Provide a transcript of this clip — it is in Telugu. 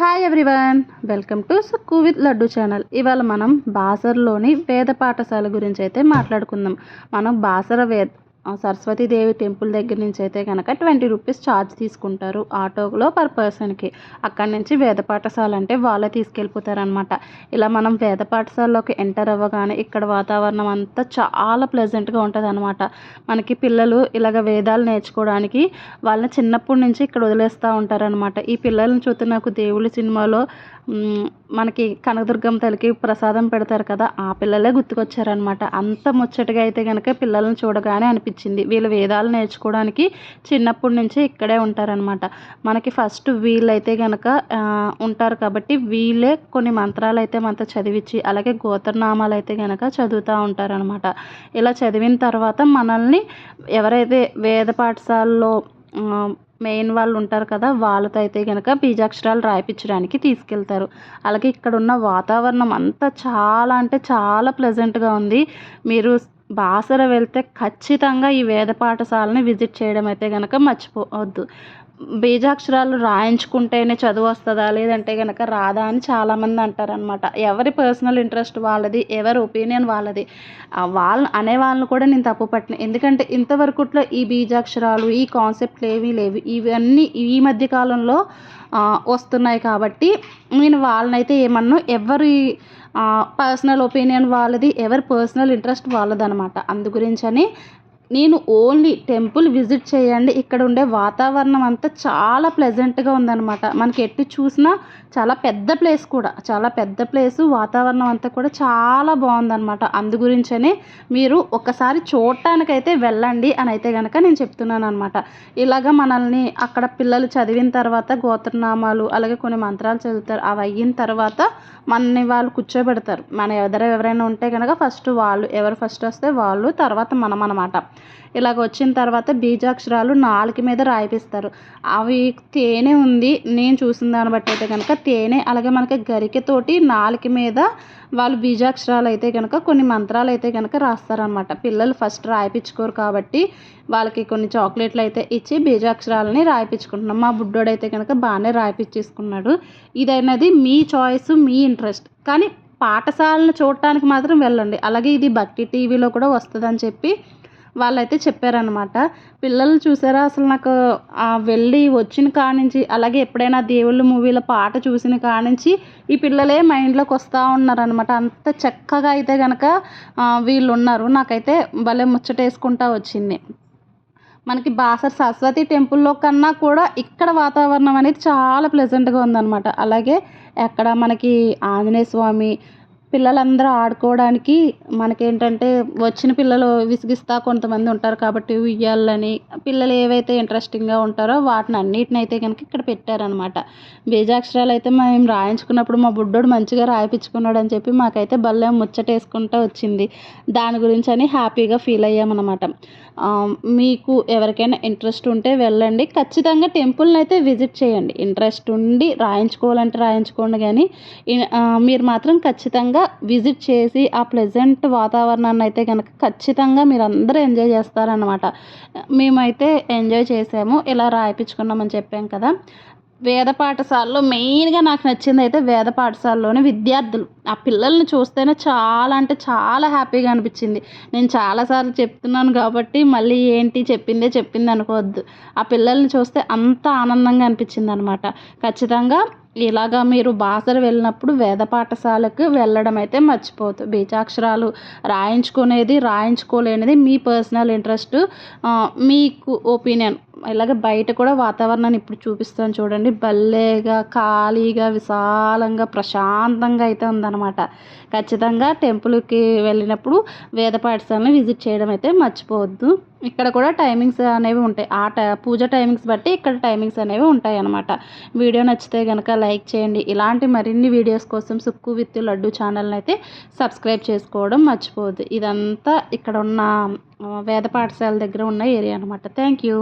Hi everyone, welcome to Sukku with laddu channel. ఇవాళ మనం బాసర్లోని వేద పాఠశాల గురించి అయితే మాట్లాడుకుందాం. మనం బాసర సరస్వతీదేవి టెంపుల్ దగ్గర నుంచి అయితే కనుక 20 రూపీస్ ఛార్జ్ తీసుకుంటారు ఆటోలో పర్ పర్సన్కి. అక్కడి నుంచి వేద పాఠశాల అంటే వాళ్ళే తీసుకెళ్ళిపోతారనమాట. ఇలా మనం వేద పాఠశాలలోకి ఎంటర్ అవ్వగానే ఇక్కడ వాతావరణం అంతా చాలా ప్లెజెంట్గా ఉంటుంది అనమాట. మనకి పిల్లలు ఇలాగ వేదాలు నేర్చుకోవడానికి వాళ్ళని చిన్నప్పటి నుంచి ఇక్కడ వదిలేస్తూ ఉంటారనమాట. ఈ పిల్లల్ని చూస్తే నాకు దేవుళ్ళ సినిమాలో మనకి కనకదుర్గమ్మ తల్లికి ప్రసాదం పెడతారు కదా, ఆ పిల్లలే గుర్తుకొచ్చారనమాట. అంత ముచ్చటగా అయితే కనుక పిల్లల్ని చూడగానే అనిపించింది. వీళ్ళు వేదాలు నేర్చుకోవడానికి చిన్నప్పటి నుంచి ఇక్కడే ఉంటారనమాట. మనకి ఫస్ట్ వీళ్ళైతే కనుక ఉంటారు కాబట్టి వీళ్ళే కొన్ని మంత్రాలు అయితే మనతో చదివించి అలాగే గోత్రనామాలు అయితే కనుక చదువుతూ ఉంటారనమాట. ఇలా చదివిన తర్వాత మనల్ని ఎవరైతే వేద పాఠశాలలో మెయిన్ వాళ్ళు ఉంటారు కదా, వాళ్ళతో అయితే కనుక బీజాక్షరాలు రాయిపించడానికి తీసుకెళ్తారు. అలాగే ఇక్కడ ఉన్న వాతావరణం అంతా చాలా అంటే చాలా ప్లెజెంట్గా ఉంది. మీరు బాసర వెళ్తే ఖచ్చితంగా ఈ వేద పాఠశాలని విజిట్ చేయడం అయితే కనుక మర్చిపోవద్దు. బీజాక్షరాలు రాయించుకుంటేనే చదువు వస్తుందా లేదంటే కనుక రాదా అని చాలామంది అంటారనమాట. ఎవరి పర్సనల్ ఇంట్రెస్ట్ వాళ్ళది, ఎవరి ఒపీనియన్ వాళ్ళది. వాళ్ళు అనే వాళ్ళని కూడా నేను తప్పు పట్టిన, ఎందుకంటే ఇంతవరకుట్లో ఈ బీజాక్షరాలు ఈ కాన్సెప్ట్లు ఏమీ లేవు. ఇవన్నీ ఈ మధ్య కాలంలో వస్తున్నాయి కాబట్టి నేను వాళ్ళనైతే ఏమన్నా ఎవరి పర్సనల్ ఒపీనియన్ వాళ్ళది, ఎవరి పర్సనల్ ఇంట్రెస్ట్ వాళ్ళదనమాట. అందు గురించని నేను ఓన్లీ టెంపుల్ విజిట్ చేయండి. ఇక్కడ ఉండే వాతావరణం అంతా చాలా ప్లెజెంట్గా ఉందన్నమాట. మనకి ఎటు చూసినా చాలా పెద్ద ప్లేస్ కూడా, చాలా పెద్ద ప్లేసు, వాతావరణం అంతా కూడా చాలా బాగుందన్నమాట. అందు గురించనే మీరు ఒకసారి చూడటానికైతే వెళ్ళండి అని అయితే కనుక నేను చెప్తున్నాను అనమాట. ఇలాగ మనల్ని అక్కడ పిల్లలు చదివిన తర్వాత గోత్రనామాలు అలాగే కొన్ని మంత్రాలు చదువుతారు. అవి అయిన తర్వాత మనని వాళ్ళు కూర్చోబెడతారు. మన ఎవరైనా ఉంటే కనుక ఫస్ట్ వాళ్ళు, ఎవరు ఫస్ట్ వస్తే వాళ్ళు, తర్వాత మనం అనమాట. ఇలాగ వచ్చిన తర్వాత బీజాక్షరాలు నాలుక మీద రాయిపిస్తారు. అవి తేనె ఉంది, నేను చూసిన దాన్ని బట్టి అయితే కనుక తేనె, అలాగే మనకి గరికెతోటి నాలుక మీద వాళ్ళు బీజాక్షరాలు అయితే కనుక కొన్ని మంత్రాలు అయితే కనుక రాస్తారనమాట. పిల్లలు ఫస్ట్ రాయిపించుకోరు కాబట్టి వాళ్ళకి కొన్ని చాక్లెట్లు అయితే ఇచ్చి బీజాక్షరాలని రాయిపించుకుంటున్నాం. మా బుడ్డోడైతే కనుక బాగానే రాయిపించేసుకున్నాడు. ఇదైనది మీ చాయిస్, మీ ఇంట్రెస్ట్. కానీ పాఠశాలను చూడటానికి మాత్రం వెళ్ళండి. అలాగే ఇది భక్తి టీవీలో కూడా వస్తుందని చెప్పి వాళ్ళైతే చెప్పారనమాట. పిల్లలు చూసారా, అసలు నాకు వెళ్ళి వచ్చిన కానించి అలాగే ఎప్పుడైనా దేవుళ్ళ మూవీలో పాట చూసిన కానించి ఈ పిల్లలే మైండ్లోకి వస్తూ ఉన్నారనమాట. అంత చక్కగా అయితే కనుక వీళ్ళు ఉన్నారు. నాకైతే భలే ముచ్చటేసుకుంటా వచ్చింది. మనకి బాసర్ సరస్వతి టెంపుల్లో కన్నా కూడా ఇక్కడ వాతావరణం అనేది చాలా ప్లెజెంట్గా ఉందన్నమాట. అలాగే అక్కడ మనకి ఆంజనేయ స్వామి, పిల్లలందరూ ఆడుకోవడానికి మనకేంటంటే వచ్చిన పిల్లలు విసిగిస్తా కొంతమంది ఉంటారు కాబట్టి ఉయ్యాలని, పిల్లలు ఏవైతే ఇంట్రెస్టింగ్గా ఉంటారో వాటిని అన్నిటిని అయితే కనుక ఇక్కడ పెట్టారనమాట. బీజాక్షరాలు అయితే మేము రాయించుకున్నప్పుడు మా బుడ్డోడు మంచిగా రాయిపించుకున్నాడు అని చెప్పి మాకైతే భలే ముచ్చటేసుకుంటూ వచ్చింది. దాని గురించి అని హ్యాపీగా ఫీల్ అయ్యామన్నమాట. మీకు ఎవరికైనా ఇంట్రెస్ట్ ఉంటే వెళ్ళండి. ఖచ్చితంగా టెంపుల్ని అయితే విజిట్ చేయండి. ఇంట్రెస్ట్ ఉండి రాయించుకోవాలంటే రాయించుకోండి, కానీ మీరు మాత్రం ఖచ్చితంగా విజిట్ చేసి ఆ ప్లెజెంట్ వాతావరణాన్ని అయితే కనుక ఖచ్చితంగా మీరు అందరూ ఎంజాయ్ చేస్తారనమాట. మేమైతే ఎంజాయ్ చేసాము, ఇలా రాయిపించుకున్నామని చెప్పాం కదా. వేద పాఠశాలలో మెయిన్గా నాకు నచ్చింది అయితే వేద పాఠశాలలోని విద్యార్థులు. ఆ పిల్లల్ని చూస్తేనే చాలా అంటే చాలా హ్యాపీగా అనిపించింది. నేను చాలాసార్లు చెప్తున్నాను కాబట్టి మళ్ళీ ఏంటి చెప్పింది అనుకోవద్దు. ఆ పిల్లల్ని చూస్తే అంత ఆనందంగా అనిపించింది అనమాట. ఖచ్చితంగా ఇలాగా మీరు బాసర వెళ్ళినప్పుడు వేద పాఠశాలకు వెళ్ళడం అయితే మర్చిపోవద్దు. బీజాక్షరాలు రాయించుకునేది రాయించుకోలేనిది మీ పర్సనల్ ఇంట్రెస్ట్, మీకు ఒపీనియన్. ఇలాగ బయట కూడా వాతావరణాన్ని ఇప్పుడు చూపిస్తాను చూడండి. భలేగా ఖాళీగా విశాలంగా ప్రశాంతంగా అయితే ఉందన్నమాట. ఖచ్చితంగా టెంపుల్కి వెళ్ళినప్పుడు వేద పాఠశాలను విజిట్ చేయడం అయితే మర్చిపోవద్దు. ఇక్కడ కూడా టైమింగ్స్ అనేవి ఉంటాయి. పూజ టైమింగ్స్ బట్టి ఇక్కడ టైమింగ్స్ అనేవి ఉంటాయి అన్నమాట. వీడియో నచ్చితే కనుక లైక్ చేయండి. ఇలాంటి మరిన్ని వీడియోస్ కోసం సుక్కు విత్ లడ్డు ఛానల్ని అయితే సబ్స్క్రైబ్ చేసుకోవడం మర్చిపోవద్దు. ఇదంతా ఇక్కడ ఉన్న వేద పాఠశాల దగ్గర ఉన్న ఏరియా అనమాట. Thank you.